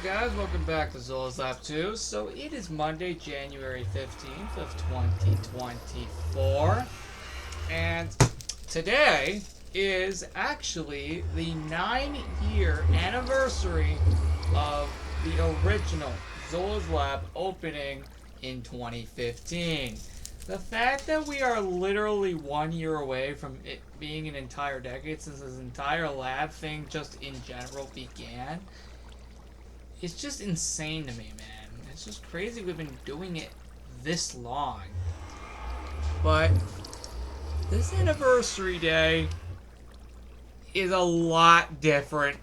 guys? Welcome back to Zola's Lab 2. So it is Monday, January 15th of 2024. And today is actually the 9-year anniversary of the original Zola's Lab opening in 2015. The fact that we are literally 1 year away from it being an entire decade since this entire lab thing just in general began, it's just insane to me, man. It's just crazy we've been doing it this long. But this anniversary day is a lot different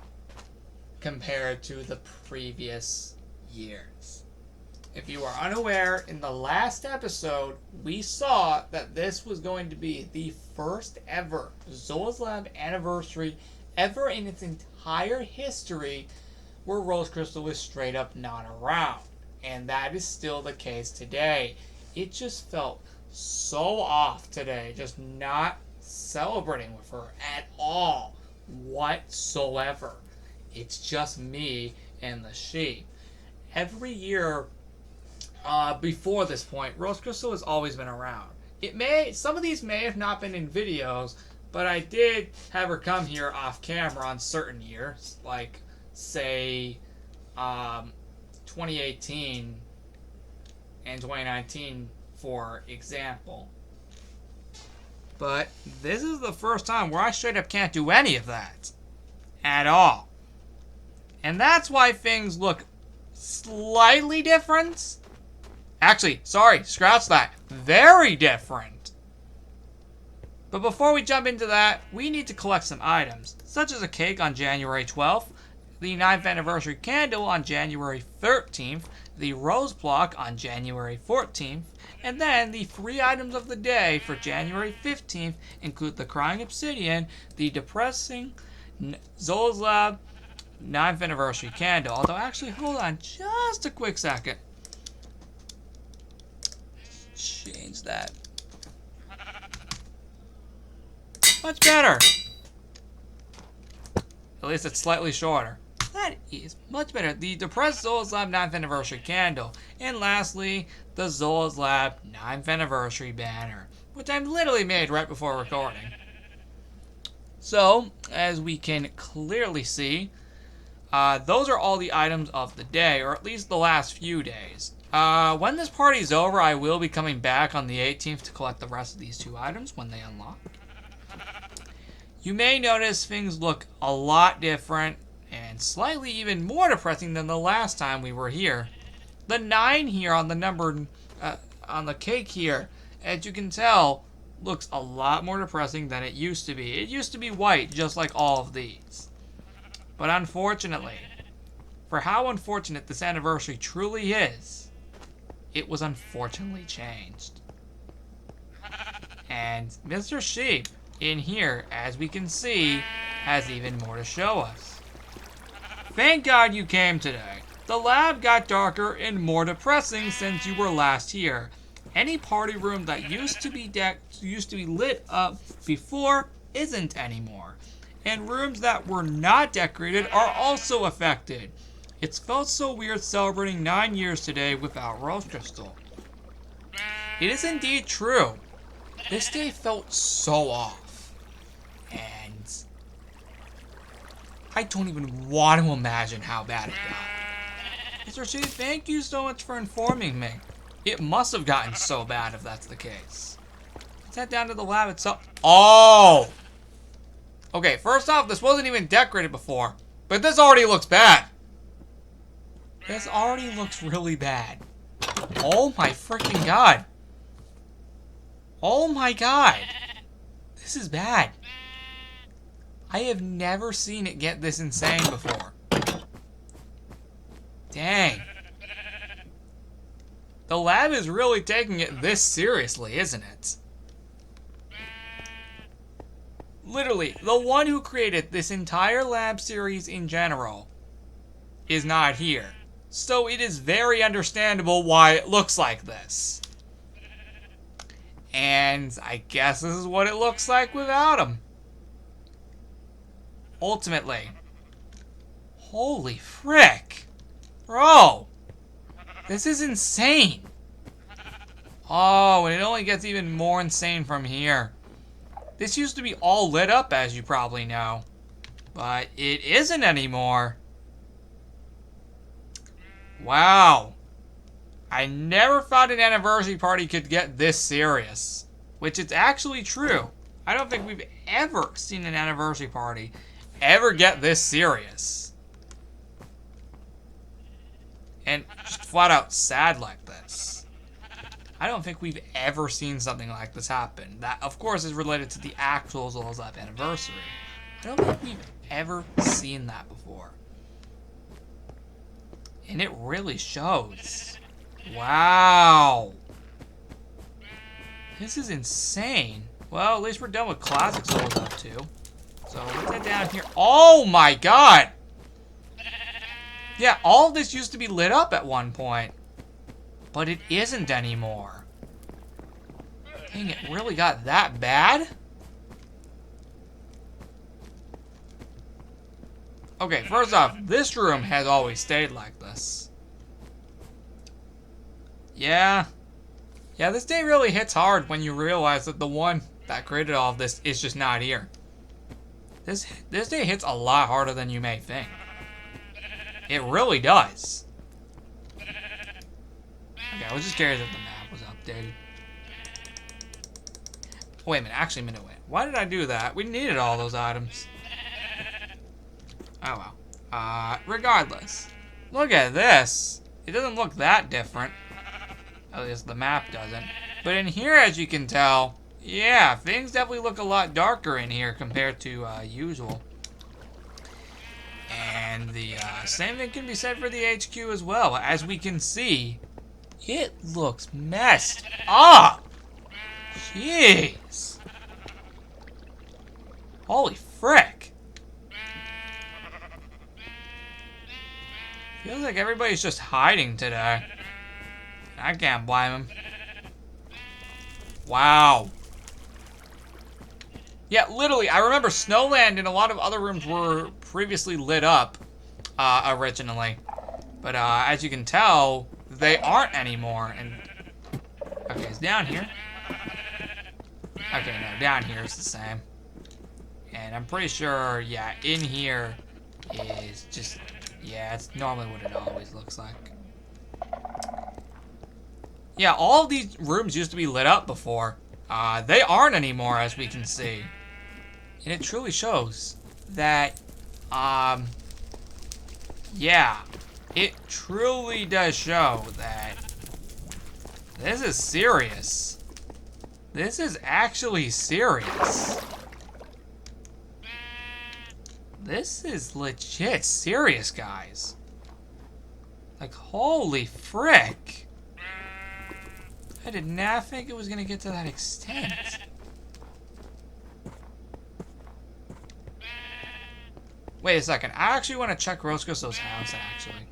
compared to the previous years. If you are unaware, in the last episode, we saw that this was going to be the first ever Zola's Lab anniversary ever in its entire history where Rose Crystal was straight up not around. And that is still the case today. It just felt so off today, just not celebrating with her at all whatsoever. It's just me and the sheep. Every year before this point, Rose Crystal has always been around. Some of these may have not been in videos, but I did have her come here off camera on certain years, like say 2018 and 2019 for example. But this is the first time where I straight up can't do any of that at all. And that's why things look slightly different. Actually, sorry, scratch that. Very different. But before we jump into that, we need to collect some items, such as a cake on January 12th, the 9th anniversary candle on January 13th, the rose block on January 14th, and then the 3 items of the day for January 15th include the Crying Obsidian, the Depressing Zola's Lab 9th anniversary candle. Although, actually, hold on just a quick second. Change that. Much better. At least it's slightly shorter. That is much better. The Depressed Zola's Lab 9th anniversary candle. And lastly, the Zola's Lab 9th anniversary banner, which I literally made right before recording. So, as we can clearly see, those are all the items of the day, or at least the last few days. When this party's over, I will be coming back on the 18th to collect the rest of these 2 items when they unlock. You may notice things look a lot different and slightly even more depressing than the last time we were here. The 9 here on the number, on the cake here, as you can tell, looks a lot more depressing than it used to be. It used to be white, just like all of these. But unfortunately, for how unfortunate this anniversary truly is, it was unfortunately changed. And Mr. Sheep, in here, as we can see, has even more to show us. Thank God you came today. The lab got darker and more depressing since you were last here. Any party room that used to be lit up before isn't anymore. And rooms that were not decorated are also affected. It's felt so weird celebrating 9 years today without Rose Crystal. It is indeed true. This day felt so off. And I don't even want to imagine how bad it got. Mr. Sheep, thank you so much for informing me. It must have gotten so bad if that's the case. Let's head down to the lab itself. Oh! Okay, first off, this wasn't even decorated before, but this already looks bad. This already looks really bad. Oh my freaking god. Oh my god. This is bad. I have never seen it get this insane before. Dang. The lab is really taking it this seriously, isn't it? Literally, the one who created this entire lab series in general is not here. So it is very understandable why it looks like this. And I guess this is what it looks like without him. Ultimately. Holy frick. Bro! This is insane! Oh, and it only gets even more insane from here. This used to be all lit up, as you probably know. But it isn't anymore. Wow. I never thought an anniversary party could get this serious. Which is actually true. I don't think we've ever seen an anniversary party ever get this serious. And just flat out sad like this. I don't think we've ever seen something like this happen. That, of course, is related to the actual Zolas Lab anniversary. I don't think we've ever seen that before. And it really shows. Wow. This is insane. Well, at least we're done with classic Zolas Lab 2. So let's head down here. Oh my god! Yeah, all of this used to be lit up at one point. But it isn't anymore. Dang, it really got that bad? Okay, first off, this room has always stayed like this. Yeah. Yeah, this day really hits hard when you realize that the one that created all of this is just not here. This day hits a lot harder than you may think. It really does. Okay, I was just curious if the map was updated. Wait a minute, actually, wait. Why did I do that? We needed all those items. Oh well. Regardless. Look at this. It doesn't look that different. At least the map doesn't. But in here, as you can tell, yeah, things definitely look a lot darker in here compared to usual. And the same thing can be said for the HQ as well. As we can see, it looks messed up. Jeez. Holy frick. Feels like everybody's just hiding today. I can't blame them. Wow. Yeah, literally, I remember Snowland and a lot of other rooms were previously lit up originally. But as you can tell, they aren't anymore. And okay, it's down here. Okay, no, down here is the same. And I'm pretty sure, yeah, in here is just, yeah, it's normally what it always looks like. Yeah, all of these rooms used to be lit up before. They aren't anymore, as we can see. And it truly shows that, yeah, it truly does show that this is serious. This is actually serious. This is legit serious, guys. Like, holy frick. I did not think it was gonna get to that extent. Wait a second. I actually want to check Roscoe's house, actually.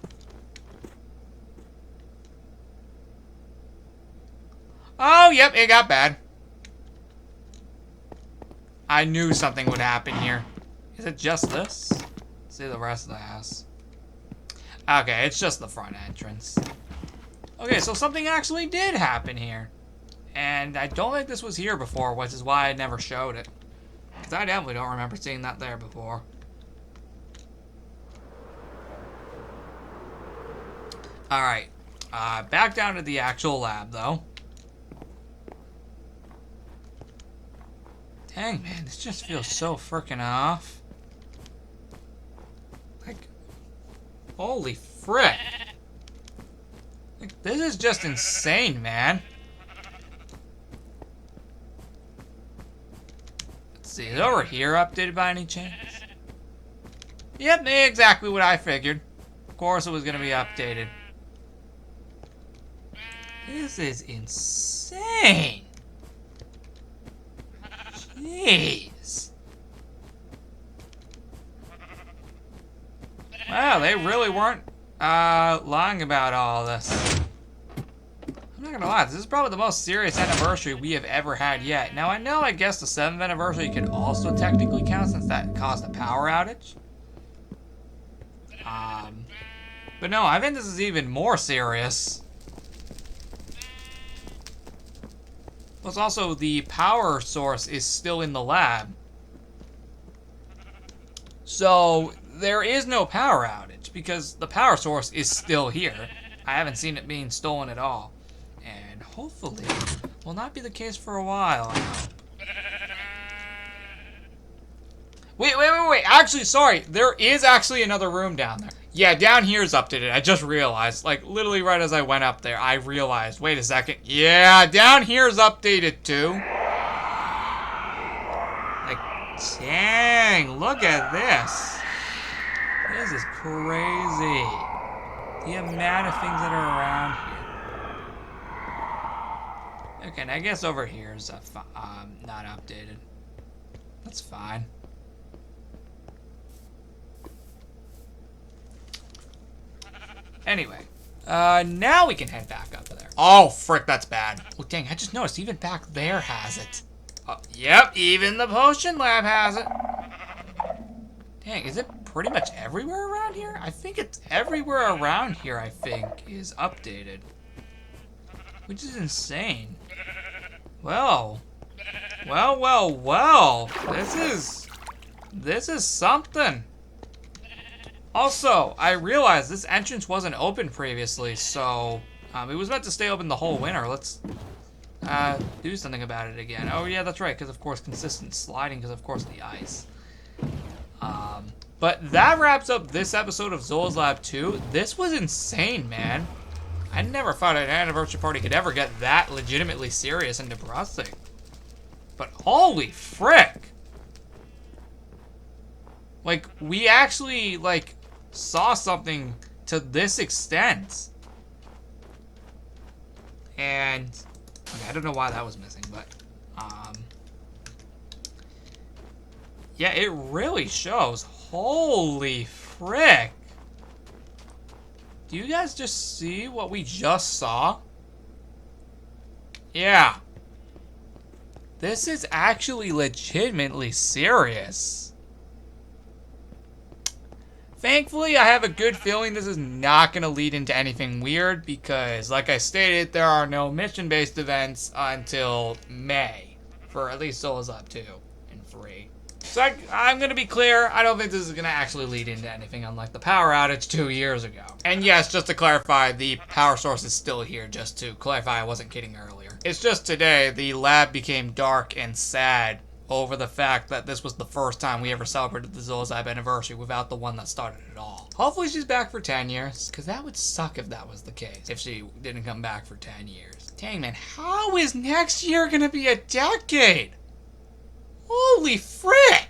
Oh, yep, it got bad. I knew something would happen here. Is it just this? Let's see the rest of the house. Okay, it's just the front entrance. Okay, so something actually did happen here. And I don't think this was here before, which is why I never showed it. Because I definitely don't remember seeing that there before. Alright, back down to the actual lab, though. Dang, man, this just feels so frickin' off. Like, holy frick. Like, this is just insane, man. Let's see, is over here updated by any chance? Yep, exactly what I figured. Of course it was gonna be updated. This is insane. Jeez. Wow, they really weren't lying about all this. I'm not gonna lie, this is probably the most serious anniversary we have ever had yet. Now, I guess the 7th anniversary could also technically count since that caused a power outage. But no, I think this is even more serious. Plus also, the power source is still in the lab. So, there is no power outage because the power source is still here. I haven't seen it being stolen at all. And hopefully, will not be the case for a while. Wait. Actually, sorry. There is actually another room down there. Yeah, down here is updated. I just realized. Like, literally right as I went up there, I realized. Wait a second. Yeah, down here is updated too. Like, dang. Look at this. This is crazy. The amount of things that are around here. Okay, and I guess over here is not updated. That's fine. Anyway, now we can head back up there. Oh, frick, that's bad. Oh, dang, I just noticed even back there has it. Yep, even the potion lab has it. Dang, is it pretty much everywhere around here? I think it's everywhere around here, I think, is updated. Which is insane. Well. This is something. Also, I realized this entrance wasn't open previously, so it was meant to stay open the whole winter. Let's do something about it again. Oh yeah, that's right, because of course consistent sliding, because of course the ice. But that wraps up this episode of Zola's Lab 2. This was insane, man. I never thought an anniversary party could ever get that legitimately serious and depressing. But holy frick! Like, we actually, like, saw something to this extent. And, okay, I don't know why that was missing, but, yeah, it really shows. Holy frick. Do you guys just see what we just saw? Yeah. This is actually legitimately serious. Thankfully, I have a good feeling this is not going to lead into anything weird because, like I stated, there are no mission-based events until May for at least Zola's Lab 2 and 3. So I'm going to be clear, I don't think this is going to actually lead into anything unlike the power outage 2 years ago. And yes, just to clarify, the power source is still here, just to clarify I wasn't kidding earlier. It's just today, the lab became dark and sad over the fact that this was the first time we ever celebrated the Zola's Lab anniversary without the one that started it all. Hopefully she's back for 10 years, because that would suck if that was the case, if she didn't come back for 10 years. Dang, man, how is next year going to be a decade? Holy frick!